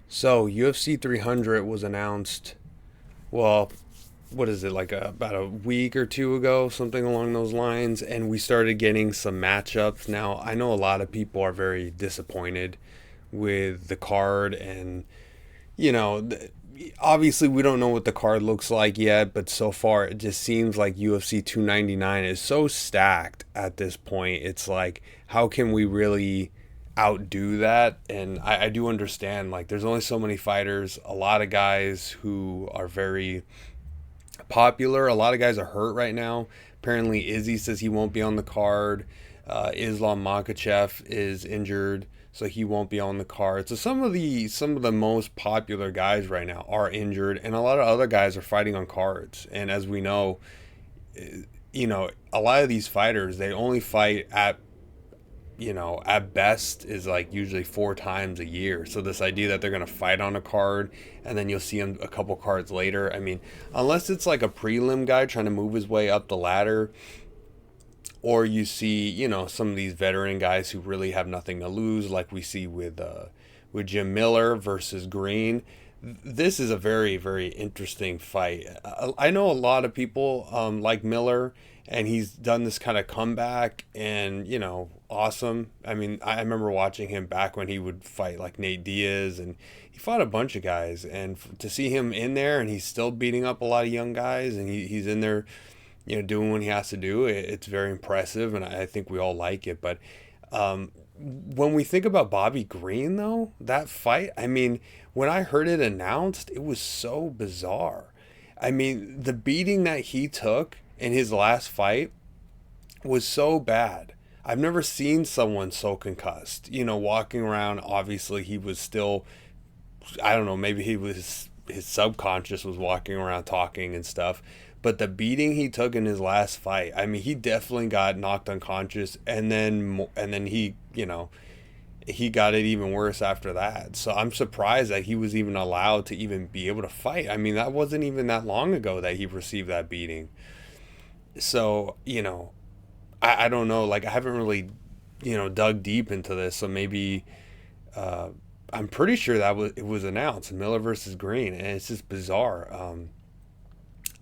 So UFC 300 was announced. Well, what is it like about a week or two ago, something along those lines, and we started getting some matchups. Now I know a lot of people are very disappointed with the card, and you know, obviously we don't know what the card looks like yet, but so far it just seems like UFC 299 is so stacked at this point. It's like, how can we really outdo that? And I do understand, like, there's only so many fighters, a lot of guys who are very popular. A lot of guys are hurt right now. Apparently, Izzy says he won't be on the card. Islam Makhachev is injured, so he won't be on the card. So some of the most popular guys right now are injured, and a lot of other guys are fighting on cards. And as we know, a lot of these fighters they only fight at best is like usually 4 times a year. So this idea that they're going to fight on a card and then you'll see them a couple cards later. I mean, unless it's like a prelim guy trying to move his way up the ladder, or you see, some of these veteran guys who really have nothing to lose, like we see with Jim Miller versus Green. This is a very, very interesting fight. I know a lot of people like Miller, and he's done this kind of comeback, and awesome. I mean, I remember watching him back when he would fight like Nate Diaz, and he fought a bunch of guys, and to see him in there, and he's still beating up a lot of young guys, and he's in there, doing what he has to do. It's very impressive, and I think we all like it. But when we think about Bobby Green, though, that fight, I mean, when I heard it announced, it was so bizarre. I mean, the beating that he took in his last fight was so bad. I've never seen someone so concussed. Walking around, obviously, he was still, I don't know, maybe his subconscious was walking around talking and stuff. But the beating he took in his last fight, I mean, he definitely got knocked unconscious, and then he got it even worse after that. So I'm surprised that he was even allowed to even be able to fight. I mean, that wasn't even that long ago that he received that beating. So I don't know. Like, I haven't really dug deep into this, so maybe uh, I'm pretty sure that it was announced Miller versus Green, and it's just bizarre.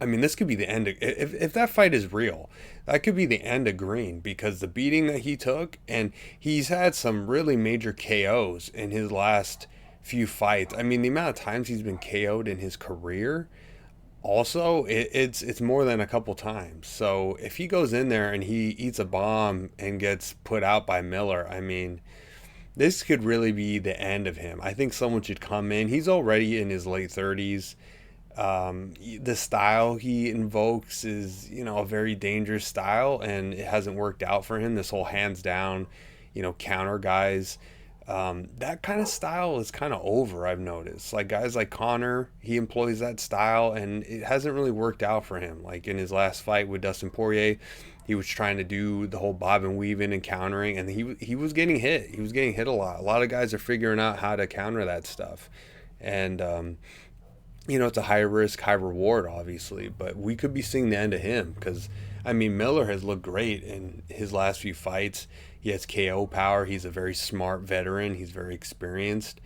I mean, this could be the end of, if that fight is real, that could be the end of Green, because the beating that he took, and he's had some really major KOs in his last few fights. I mean, the amount of times he's been KO'd in his career, also, it's more than a couple times. So if he goes in there and he eats a bomb and gets put out by Miller, I mean, this could really be the end of him. I think someone should come in. He's already in his late 30s. The style he invokes is, a very dangerous style, and it hasn't worked out for him. This whole hands down, counter guys. That kind of style is kind of over, I've noticed. Like guys like Connor, he employs that style, and it hasn't really worked out for him. Like in his last fight with Dustin Poirier, he was trying to do the whole bob and weaving and countering, and he was getting hit. He was getting hit a lot. A lot of guys are figuring out how to counter that stuff, and it's a high risk, high reward, obviously, but we could be seeing the end of him because, I mean, Miller has looked great in his last few fights. He has KO power. He's a very smart veteran. He's very experienced,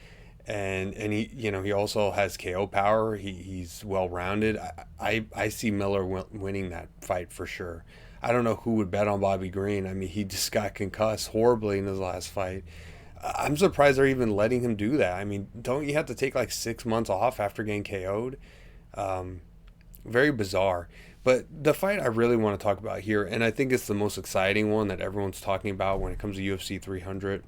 and he also has KO power. He's well rounded. I see Miller winning that fight for sure. I don't know who would bet on Bobby Green. I mean, he just got concussed horribly in his last fight. I'm surprised they're even letting him do that. I mean, don't you have to take like 6 months off after getting KO'd? Um, Very bizarre. But the fight I really want to talk about here, and I think it's the most exciting one that everyone's talking about when it comes to UFC 300,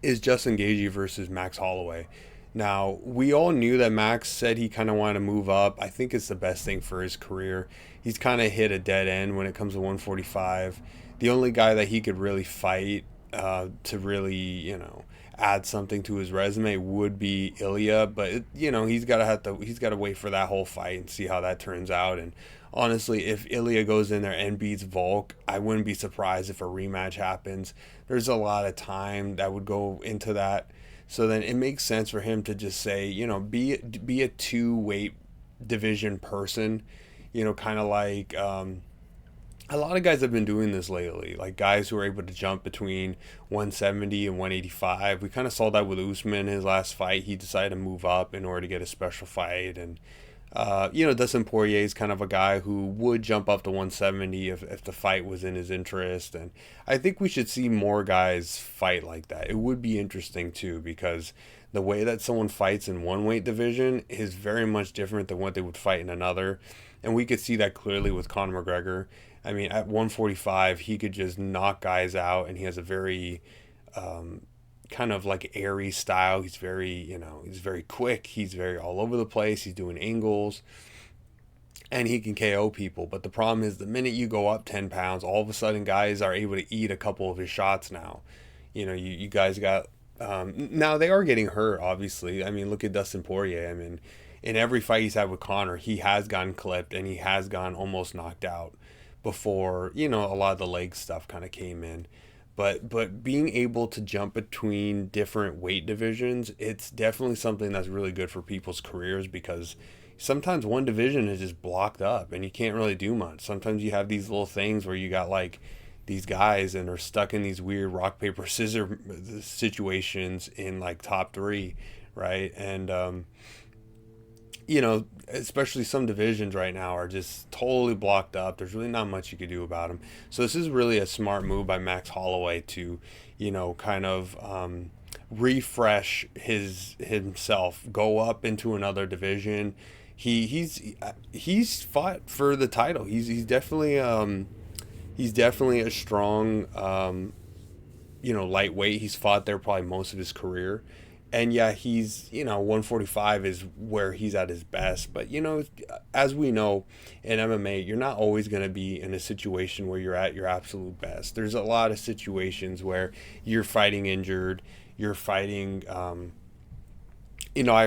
is Justin Gaethje versus Max Holloway. Now, we all knew that Max said he kind of wanted to move up. I think it's the best thing for his career. He's kind of hit a dead end when it comes to 145. The only guy that he could really fight to really, add something to his resume would be Ilya, but he's got to wait for that whole fight and see how that turns out. And honestly, if Ilya goes in there and beats Volk, I wouldn't be surprised if a rematch happens. There's a lot of time that would go into that. So then it makes sense for him to just say, be a two weight division person, kind of like a lot of guys have been doing this lately, like guys who are able to jump between 170 and 185. We kind of saw that with Usman in his last fight. He decided to move up in order to get a special fight. And, Dustin Poirier is kind of a guy who would jump up to 170 if the fight was in his interest. And I think we should see more guys fight like that. It would be interesting, too, because the way that someone fights in one weight division is very much different than what they would fight in another. And we could see that clearly with Conor McGregor. I mean, at 145, he could just knock guys out, and he has a very kind of like airy style. He's very quick. He's very all over the place. He's doing angles, and he can KO people. But the problem is, the minute you go up 10 pounds, all of a sudden guys are able to eat a couple of his shots now. You guys got. Now they are getting hurt, obviously. I mean, look at Dustin Poirier. I mean, in every fight he's had with Conor, he has gotten clipped and he has gone almost knocked out before, a lot of the leg stuff kind of came in. But being able to jump between different weight divisions, it's definitely something that's really good for people's careers, because sometimes one division is just blocked up and you can't really do much. Sometimes you have these little things where you got like these guys and are stuck in these weird rock paper scissors situations in like top three, right? And especially some divisions right now are just totally blocked up. There's really not much you could do about them. So this is really a smart move by Max Holloway to, kind of refresh himself, go up into another division. He's fought for the title. He's definitely a strong lightweight. He's fought there probably most of his career. And yeah, he's, 145 is where he's at his best. But, as we know in MMA, you're not always going to be in a situation where you're at your absolute best. There's a lot of situations where you're fighting injured, you're fighting, I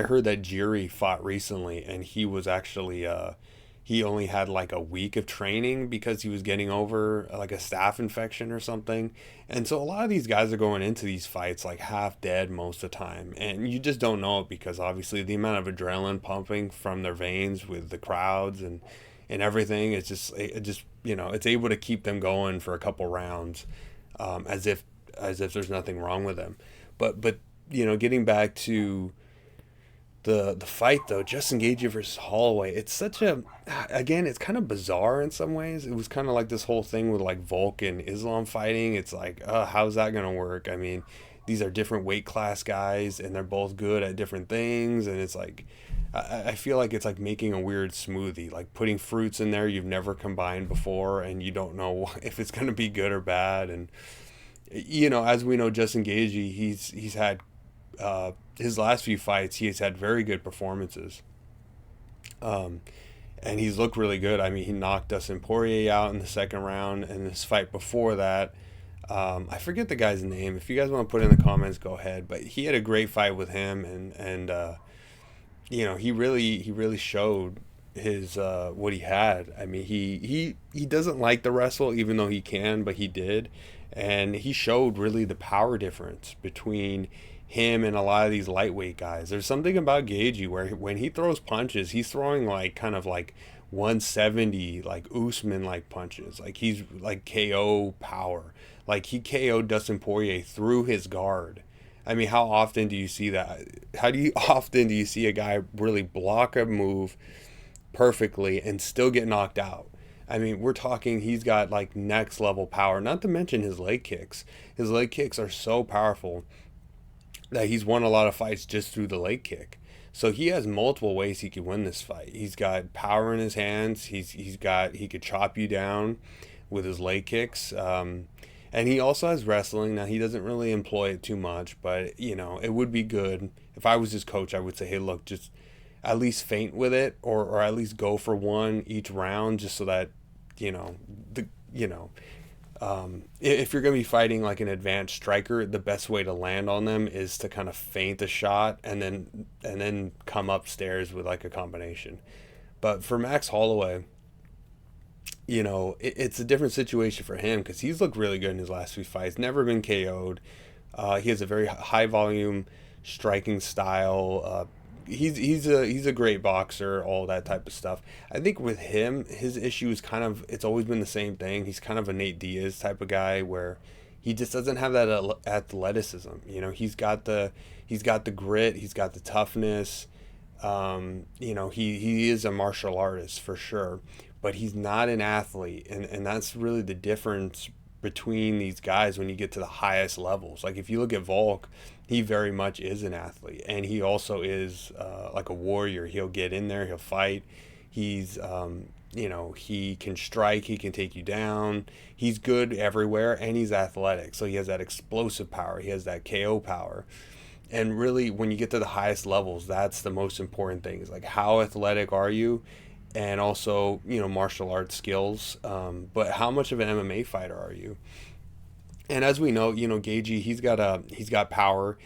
heard that Jiri fought recently and he was actually, he only had like a week of training because he was getting over like a staph infection or something. And so a lot of these guys are going into these fights like half dead most of the time. And you just don't know it because obviously the amount of adrenaline pumping from their veins with the crowds and everything, it's able to keep them going for a couple rounds, as if there's nothing wrong with them. But getting back to the fight though, Justin Gaethje versus Holloway, it's kind of bizarre in some ways. It was kind of like this whole thing with like Volk and Islam fighting. It's like, how's that gonna work? I mean, these are different weight class guys and they're both good at different things, and it's like I feel like it's like making a weird smoothie, like putting fruits in there you've never combined before and you don't know if it's gonna be good or bad. And as we know, Justin Gaethje, he's had his last few fights, he's had very good performances. And he's looked really good. I mean, he knocked Dustin Poirier out in the second round, and this fight before that, I forget the guy's name. If you guys want to put it in the comments, go ahead. But he had a great fight with him, and he really showed his what he had. I mean, he doesn't like to wrestle, even though he can, but he did, and he showed really the power difference between him and a lot of these lightweight guys. There's something about Gaethje where when he throws punches, he's throwing like kind of like 170 like Usman like punches. Like he's like KO power. Like he KO'd Dustin Poirier through his guard. I mean, how often do you see that? Often do you see a guy really block a move perfectly and still get knocked out? I mean, we're talking he's got like next level power, not to mention his leg kicks. His leg kicks are so powerful that he's won a lot of fights just through the leg kick. So he has multiple ways he could win this fight. He's got power in his hands. He could chop you down with his leg kicks. And he also has wrestling. Now he doesn't really employ it too much, but it would be good. If I was his coach, I would say, hey, look, just at least feint with it, or at least go for one each round, just so that if you're going to be fighting like an advanced striker, the best way to land on them is to kind of feint a shot and then come upstairs with like a combination. But for Max Holloway, it's a different situation for him because he's looked really good in his last few fights. Never been KO'd. He has a very high volume striking style. he's a great boxer, all that type of stuff. I think with him, his issue is kind of it's always been the same thing. He's kind of a Nate Diaz type of guy where he just doesn't have that athleticism. He's got the grit, he's got the toughness. He is a martial artist for sure, but he's not an athlete, and that's really the difference between these guys when you get to the highest levels. Like if you look at Volk, he very much is an athlete, and he also is like a warrior. He'll get in there, he'll fight. He's he can strike, he can take you down. He's good everywhere, and he's athletic. So he has that explosive power. He has that KO power. And really, when you get to the highest levels, that's the most important thing. Is like how athletic are you, and also martial arts skills. But how much of an MMA fighter are you? And as we know, Gaethje, he's got power.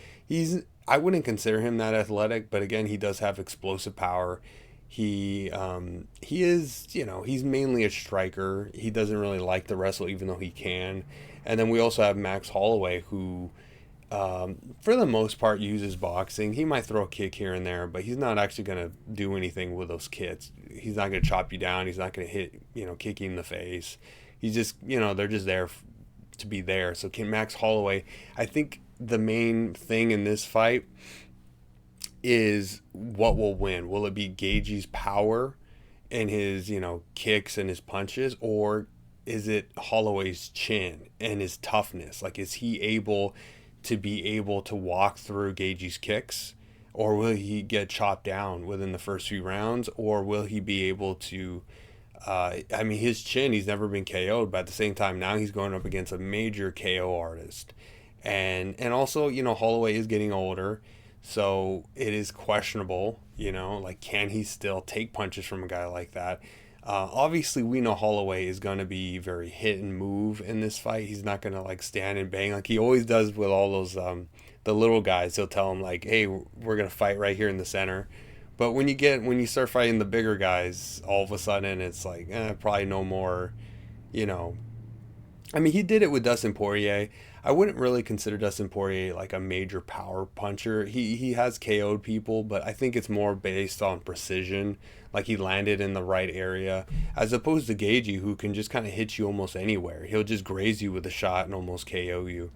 I wouldn't consider him that athletic, but again, he does have explosive power. He is, he's mainly a striker. He doesn't really like to wrestle, even though he can. And then we also have Max Holloway, who, for the most part, uses boxing. He might throw a kick here and there, but he's not actually going to do anything with those kicks. He's not going to chop you down. He's not going to hit, kick you in the face. He's just, they're just there to be there. So Max Holloway, I think the main thing in this fight is what will win. Will it be Gaethje's power and his, kicks and his punches, or is it Holloway's chin and his toughness? Like, is he able to walk through Gaethje's kicks, or will he get chopped down within the first few rounds, or will he be able to his chin, he's never been KO'd, but at the same time now he's going up against a major KO artist. And also, Holloway is getting older, so it is questionable, like, can he still take punches from a guy like that? Obviously, we know Holloway is going to be very hit and move in this fight. He's not going to, like, stand and bang like he always does with all those, the little guys. He'll tell them, like, hey, we're going to fight right here in the center. But when you start fighting the bigger guys, all of a sudden it's like, probably no more, he did it with Dustin Poirier. I wouldn't really consider Dustin Poirier like a major power puncher. He has KO'd people, but I think it's more based on precision. Like, he landed in the right area, as opposed to Gaethje, who can just kind of hit you almost anywhere. He'll just graze you with a shot and almost KO you.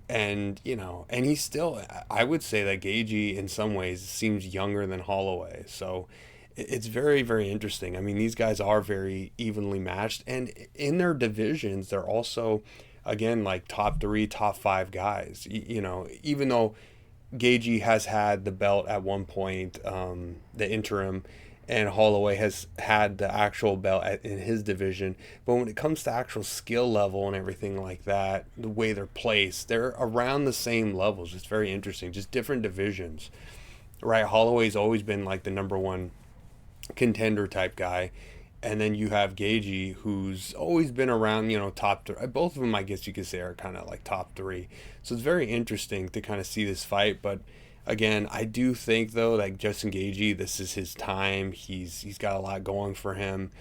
And, and he's still, I would say that Gaethje in some ways seems younger than Holloway. So it's very, very interesting. These guys are very evenly matched, and in their divisions, they're also, again, like top 3, top 5 guys. Even though Gaethje has had the belt at one point, the interim, and Holloway has had the actual belt in his division. But when it comes to actual skill level and everything like that, the way they're placed, they're around the same levels. It's very interesting, just different divisions, right? Holloway's always been like the number one contender type guy. And then you have Gaethje, who's always been around, top 3. Both of them, I guess you could say, are kind of like top 3. So it's very interesting to kind of see this fight. But again, I do think, though, that Justin Gaethje, this is his time. He's got a lot going for him.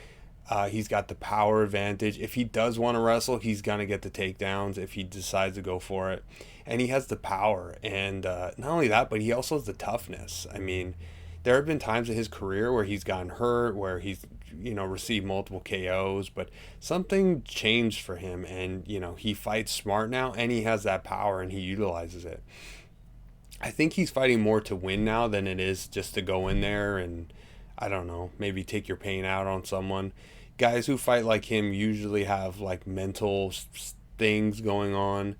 He's got the power advantage. If he does want to wrestle, he's going to get the takedowns if he decides to go for it. And he has the power. And not only that, but he also has the toughness. There have been times in his career where he's gotten hurt, where he's, received multiple KOs, but something changed for him. And, he fights smart now, and he has that power, and he utilizes it. I think he's fighting more to win now than it is just to go in there and, I don't know, maybe take your pain out on someone. Guys who fight like him usually have like mental things going on,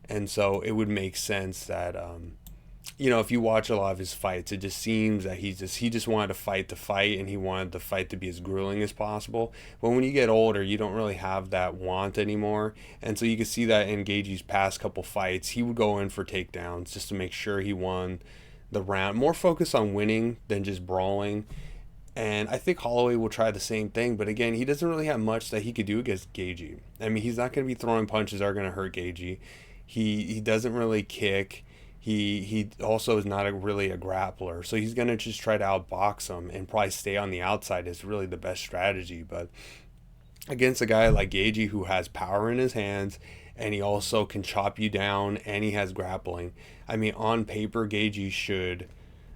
and so it would make sense that if you watch a lot of his fights, it just seems that he just wanted to fight, and he wanted the fight to be as grueling as possible. But when you get older, you don't really have that want anymore, and so you can see that in Gaethje's past couple fights, he would go in for takedowns just to make sure he won the round, more focused on winning than just brawling. And I think Holloway will try the same thing, but again, he doesn't really have much that he could do against Gaethje. He's not going to be throwing punches that are going to hurt Gaethje. He doesn't really kick. He also is not really a grappler, so he's going to just try to outbox him and probably stay on the outside is really the best strategy. But against a guy like Gaethje, who has power in his hands, and he also can chop you down, and he has grappling, on paper, Gaethje should,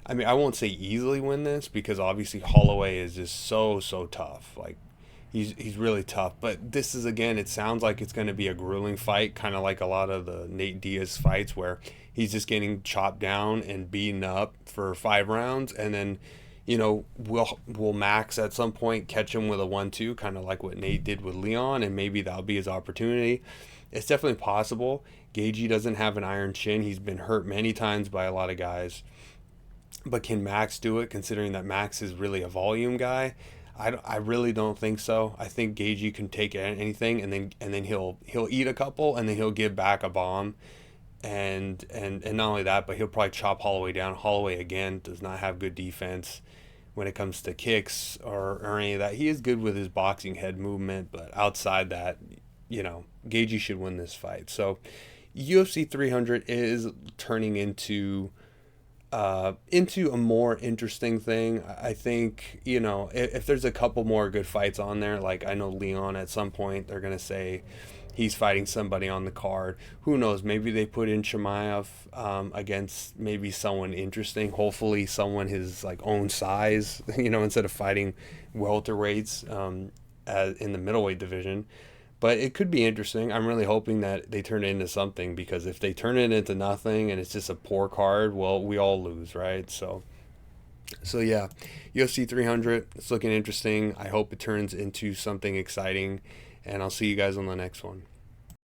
I mean, I won't say easily win this because obviously Holloway is just so tough. Like he's really tough. But this is, again, it sounds like it's going to be a grueling fight, kind of like a lot of the Nate Diaz fights where he's just getting chopped down and beaten up for 5 rounds, and then will Max at some point catch him with a 1-2, kind of like what Nate did with Leon, and maybe that'll be his opportunity. It's definitely possible. Gaethje doesn't have an iron chin. He's been hurt many times by a lot of guys. But can Max do it, considering that Max is really a volume guy? I really don't think so. I think Gaethje can take anything, and then he'll eat a couple, and then he'll give back a bomb, and not only that, but he'll probably chop Holloway down. Holloway, again, does not have good defense when it comes to kicks or any of that. He is good with his boxing head movement, but outside that, Gaethje should win this fight. So UFC 300 is turning into a more interesting thing. I think, if there's a couple more good fights on there, like I know Leon at some point, they're going to say he's fighting somebody on the card. Who knows? Maybe they put in Chimaev against maybe someone interesting. Hopefully someone his like own size, instead of fighting welterweights in the middleweight division. But it could be interesting. I'm really hoping that they turn it into something, because if they turn it into nothing and it's just a poor card, well, we all lose, right? So yeah, UFC 300, it's looking interesting. I hope it turns into something exciting, and I'll see you guys on the next one.